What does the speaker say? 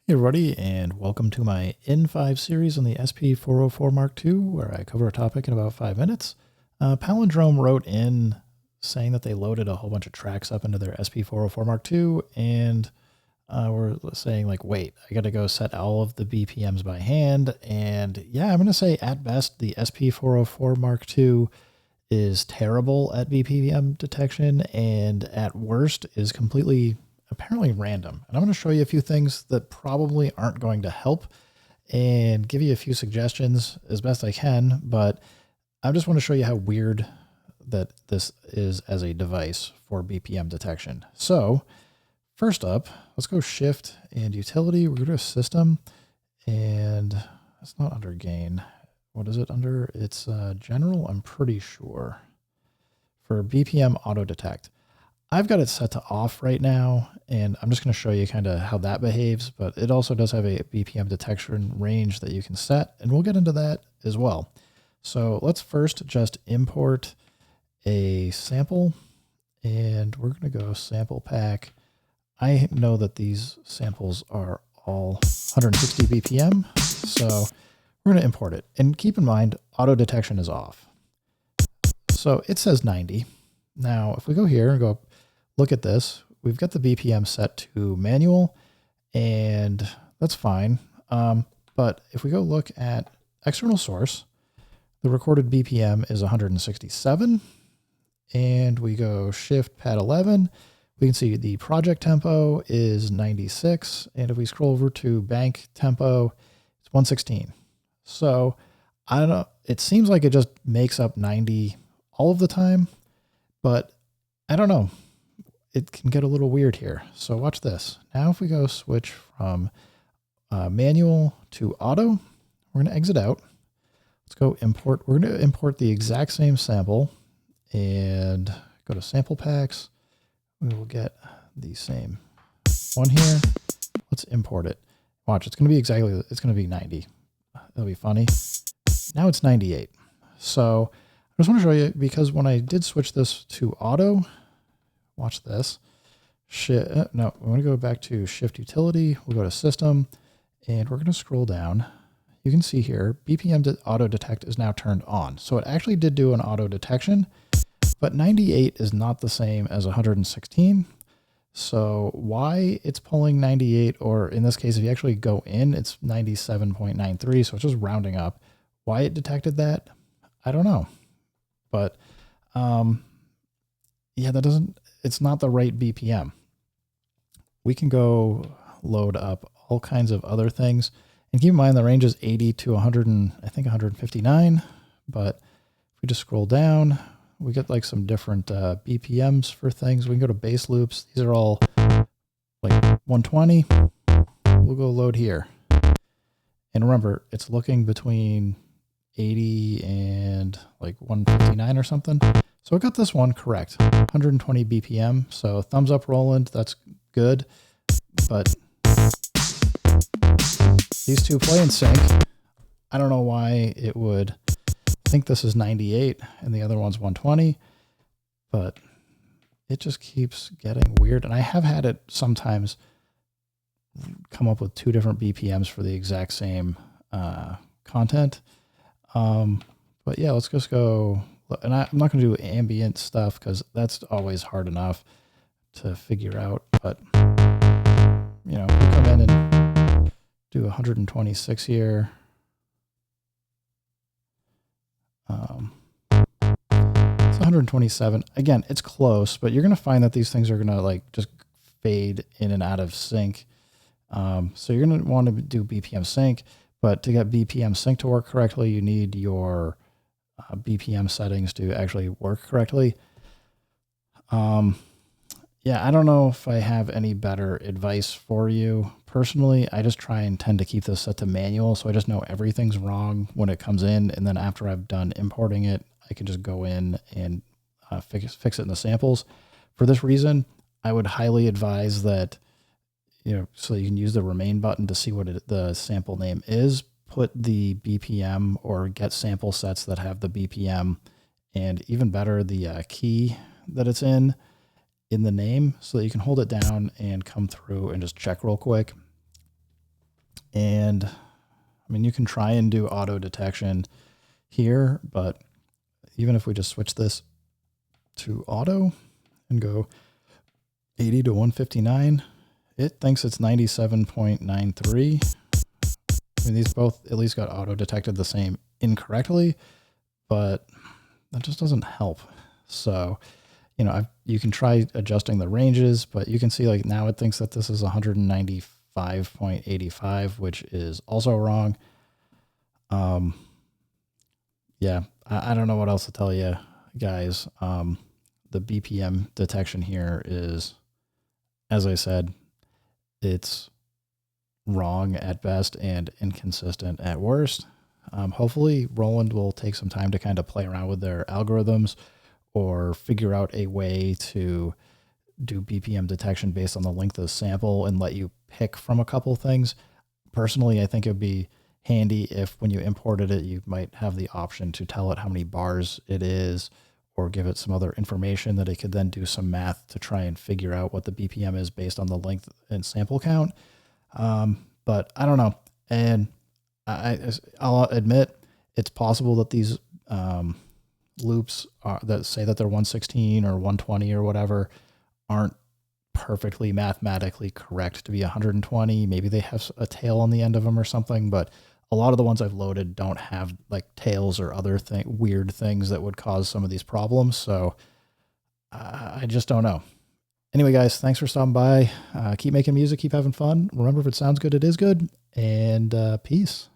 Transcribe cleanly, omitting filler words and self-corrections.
Hey everybody, and welcome to my N5 series on the SP404 mk2, where I cover a topic in about 5 minutes. Palindrome wrote in saying that they loaded a whole bunch of tracks up into their SP404 mk2, and we're saying like, wait, I gotta go set all of the BPMs by hand, and yeah, I'm gonna say at best the SP404 mk2 is terrible at BPM detection, and at worst is completely apparently random. And I'm going to show you a few things that probably aren't going to help and give you a few suggestions as best I can, but I just want to show you how weird that this is as a device for BPM detection. So first up, let's go Shift and Utility. We're going to go to System, and it's not under Gain. What is it under? It's General, I'm pretty sure, for BPM Auto Detect. I've got it set to off right now, and I'm just going to show you kind of how that behaves, but it also does have a BPM detection range that you can set, and we'll get into that as well. So let's first just import a sample, and we're going to go sample pack. I know that these samples are all 160 BPM, so we're going to import it. And keep in mind, auto detection is off. So it says 90. Now, if we go here and go look at this, we've got the BPM set to manual, and that's fine. But if we go look at external source, the recorded BPM is 167, and we go Shift Pad 11, we can see the project tempo is 96, and if we scroll over to bank tempo, it's 116. So I don't know, it seems like it just makes up 90 all of the time, but I don't know. It can get a little weird here. So watch this. Now if we go switch from manual to auto, we're going to exit out. Let's go import. We're going to import the exact same sample and go to sample packs. We will get the same one here. Let's import it. Watch, it's going to be exactly, it's going to be 90. That'll be funny. Now it's 98. So I just want to show you, because when I did switch this to auto, watch this. No, we want to go back to Shift Utility. We'll go to System, and we're going to scroll down. You can see here, BPM Auto Detect is now turned on. So it actually did do an auto detection, but 98 is not the same as 116. So why it's pulling 98, or in this case, if you actually go in, it's 97.93. So it's just rounding up. Why it detected that, I don't know. But yeah, it's not the right BPM. We can go load up all kinds of other things. And keep in mind, the range is 80 to 100 and I think 159. But if we just scroll down, we get like some different BPMs for things. We can go to bass loops. These are all like 120. We'll go load here. And remember, it's looking between 80 and like 159 or something. So I got this one correct, 120 BPM. So thumbs up, Roland, that's good. But these two play in sync. I don't know why it would think this is 98 and the other one's 120, but it just keeps getting weird. And I have had it sometimes come up with two different BPMs for the exact same content. But yeah, let's just go. And I'm not going to do ambient stuff because that's always hard enough to figure out. But, you know, we come in and do 126 here. It's 127. Again, it's close, but you're going to find that these things are going to like just fade in and out of sync. So you're going to want to do BPM sync, but to get BPM sync to work correctly, you need your BPM settings to actually work correctly. Yeah, I don't know if I have any better advice for you. Personally, I just tend to keep this set to manual, so I just know everything's wrong when it comes in, and then after I've done importing it, I can just go in and fix it in the samples. For this reason, I would highly advise that, you know, so you can use the remain button to see what the sample name is. Put the BPM or get sample sets that have the BPM, and even better, the key that it's in the name, so that you can hold it down and come through and just check real quick. And I mean, you can try and do auto detection here, but even if we just switch this to auto and go 80 to 159, it thinks it's 97.93. I mean, these both at least got auto detected the same incorrectly, but that just doesn't help. So, you know, you can try adjusting the ranges, but you can see like now it thinks that this is 195.85, which is also wrong. Yeah, I don't know what else to tell you guys. The BPM detection here is, as I said, it's wrong at best and inconsistent at worst. Hopefully Roland will take some time to kind of play around with their algorithms or figure out a way to do BPM detection based on the length of the sample and let you pick from a couple things. Personally, I think it would be handy if when you imported it, you might have the option to tell it how many bars it is or give it some other information that it could then do some math to try and figure out what the BPM is based on the length and sample count. But I don't know. And I'll admit it's possible that these loops that say that they're 116 or 120 or whatever aren't perfectly mathematically correct to be 120. Maybe they have a tail on the end of them or something, but a lot of the ones I've loaded don't have like tails or other weird things that would cause some of these problems. So I just don't know. Anyway, guys, thanks for stopping by. Keep making music, keep having fun. Remember, if it sounds good, it is good. And peace.